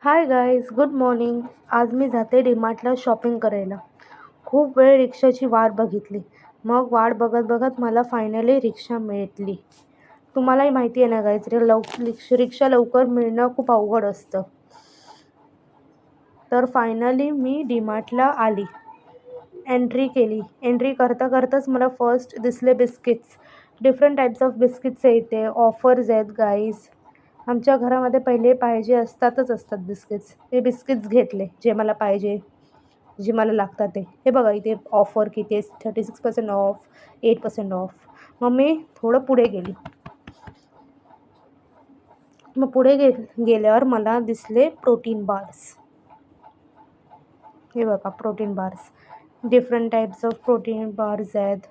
Hi guys, good morning. आज मी जाते डीमार्टला shopping करायला. खूप वेळ रिक्षाची वाट बघितली. मग वाट बघत बघत मला फायनली रिक्षा मिळाली. तुम्हालाही माहिती आहे ना गाईज, रिक्षा लवकर मिळणं खूप अवघड असतं. तर फायनली मी डीमार्टला आली. एंट्री केली. एंट्री करता करताच मला फर्स्ट दिसले biscuits. Different types of biscuits आहे इथे. ऑफर्स आहेत गाईज. आमच्या घरामध्ये पहिले पाहिजे असतात बिस्किट्स. हे बिस्किट्स घेतले जे मला पाहिजे, जे मला लागतात ते. हे बघा इथे ऑफर किती आहे, 36% ऑफ, 8% ऑफ. मग मी थोडं पुढे गेली. मग पुढे गेल्यावर मला दिसले प्रोटीन बार्स. हे बघा protein bars. Different types of protein bars आहेत.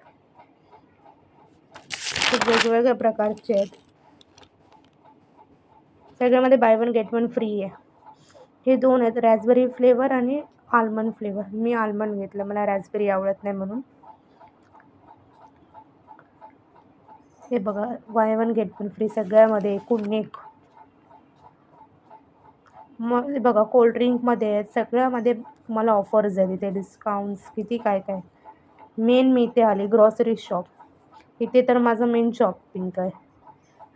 खूप वेगवेगळ्या प्रकारचे आहेत. सगळ्यामध्ये by one get one free आहे. हे दोन आहेत, रॅसबेरी फ्लेवर आणि आल्मंड फ्लेवर. मी आल्मंड घेतलं, मला रॅसबेरी आवडत नाही म्हणून. हे बघा by one get one free सगळ्यामध्ये. कुणीक मग हे बघा कोल्ड्रिंकमध्ये आहेत, सगळ्यामध्ये मला ऑफर्स आहेत इथे. डिस्काउंट्स किती काय काय. मेन मी इथे आली ग्रॉसरी शॉप. इथे तर माझं मेन शॉपिंग आहे.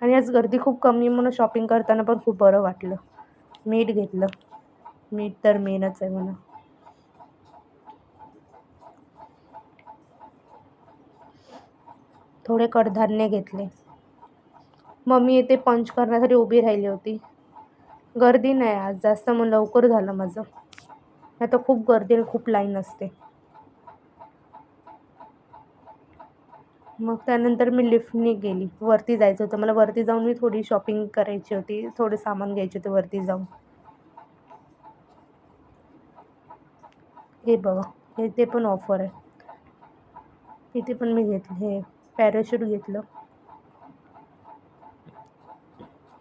आणि आज गर्दी खूप कमी म्हणून शॉपिंग करताना पण खूप बरं वाटलं. मीठ घेतलं. मीठ तर मेनच आहे म्हणा. थोडे कडधान्य घेतले. मम्मी इथे पंच करण्यासाठी उभी राहिली होती. गर्दी नाही आज जास्त, मग लवकर झालं माझं. नाही तर खूप गर्दी आणि खूप लाईन असते. मग त्यानंतर मी लिफ्टने गेली. वरती जायचं होतं मला. वरती जाऊन मी थोडी शॉपिंग करायची होती, थोडे सामान घ्यायचे होते वरती जाऊन. हे बघा इथे पण ऑफर आहे. इथे पण मी घेतले. हे पॅराशूट घेतलं.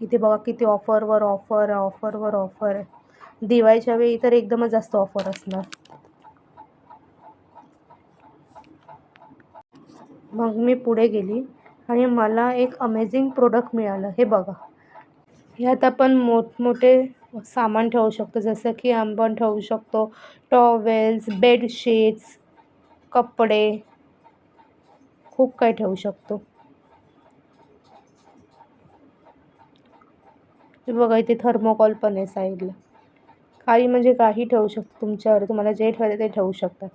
इथे बघा किती ऑफरवर ऑफर आहे. दिवाळीच्या वेळी तर एकदमच जास्त ऑफर असणार. मग मी पुढे गेली आणि मला एक अमेझिंग प्रोडक्ट मिळालं. हे बघा, ह्यात आपण मोठमोठे सामान ठेवू शकतो, जसं की आपण ठेवू शकतो टॉवेल्स, बेडशीट्स, कपडे, खूप काही ठेवू शकतो. हे बघा इथे थर्मोकॉल पण आहे साईडला. काही म्हणजे काही ठेवू शकतो तुमच्यावर. तुम्हाला जे ठेवायचं ते ठेवू शकता.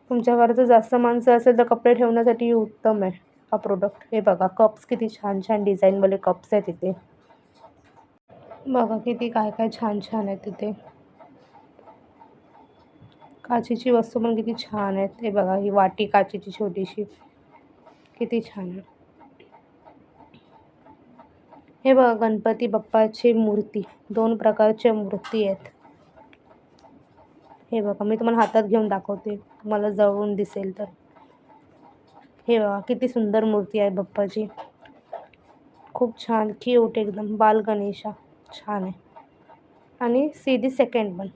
तुमच्या घरात जर जास्त माणसं असेल तर कपडे ठेवण्यासाठी उत्तम आहे हा प्रोडक्ट. हे बघा कप्स, किती छान छान डिझाईनवाले कप्स आहेत इथे. बघा किती काय काय छान छान आहेत तिथे. काचेची वस्तू पण किती छान आहेत. हे बघा ही वाटी काचेची छोटीशी, किती छान आहे. हे बघा गणपती बाप्पाची मूर्ती. 2 प्रकारच्या मूर्ती आहेत. हे बघा मी तुम्हाला हातात घेऊन दाखवते, तुम्हाला जवळून दिसेल तर. हे बघा किती सुंदर मूर्ती आहे बाप्पाची. खूप छान, क्यूट एकदम. बाल गणेशा छान आहे. आणि सीधी सेकंड पण.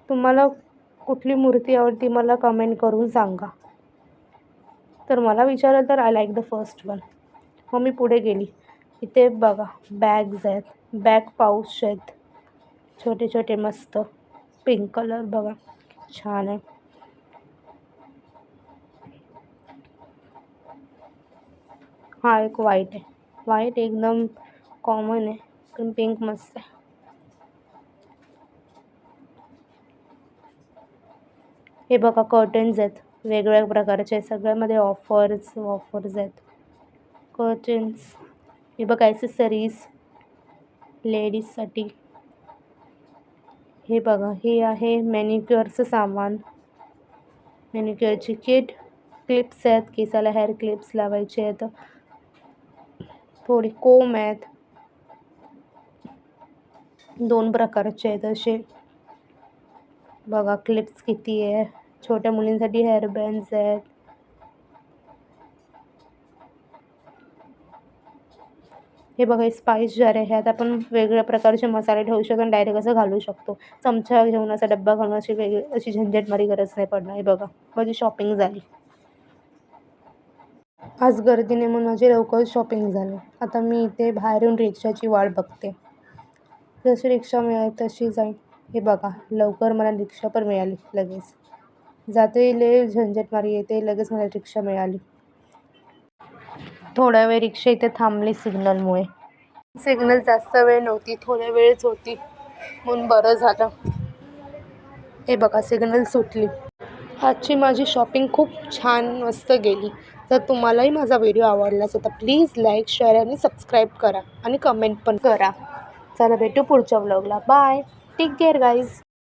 तुम्हाला कुठली मूर्ती आवडती मला कमेंट करून सांगा. तर मला विचाराल तर I like the first one. मग मी पुढे गेली. इथे बघा बॅग्स आहेत, बॅग पाऊच आहेत, छोटे छोटे मस्त. पिंक कलर बघा छान आहे. हा एक व्हाईट आहे. व्हाईट एकदम कॉमन आहे, पण पिंक मस्त आहे. हे बघा कर्टन्स आहेत वेगवेगळ्या प्रकारचे. सगळ्यामध्ये ऑफर्स आहेत. कर्टन्स. हे बघा ॲक्सेसरीज लेडीजसाठी. हे बघा हे आहे मॅनिक्युअरचं सामान. मॅनिक्युअरची किट. क्लिप्स आहेत, केसाला हेअर क्लिप्स लावायचे आहेत. थोडी कोम आहेत, 2 प्रकारचे आहेत असे. बघा क्लिप्स किती आहे. छोट्या मुलींसाठी हेअर बँड्स आहेत. हे बघा स्पाइस जार आहे. ह्यात आपण वेगवेगळ्या प्रकारचे मसाले ठेवू शकतो आणि डायरेक्ट असं घालू शकतो. चमचा घेऊन असा डब्बा घालून अशी वेगळी अशी झंझटमारी गरज नाही पडणार. हे बघा माझी शॉपिंग झाली. आज गर्दी नाही म्हणून माझी लवकर शॉपिंग झाली. आता मी इथे बाहेरून रिक्षाची वाट बघते. जशी रिक्षा मिळाली तशी जाईन. हे बघा, लवकर मला रिक्षा पण मिळाली लगेच. जाते लय झंझट मारी येते, लगेच मला रिक्षा मिळाली. थोडा वेळ रिक्षा इथे थांबली सिग्नलमुळे. सिग्नल जास्त वेळ नव्हती, थोड्या वेळच होती, म्हणून बरं झालं. हे बघा, सिग्नल सुटली. आजची माझी शॉपिंग खूप छान मस्त गेली. जर तुम्हालाही माझा व्हिडिओ आवडला असेल तर प्लीज लाईक, शेअर आणि सबस्क्राईब करा आणि कमेंट पण करा. चला भेटू पुढच्या व्लॉगला. बाय. Take care guys.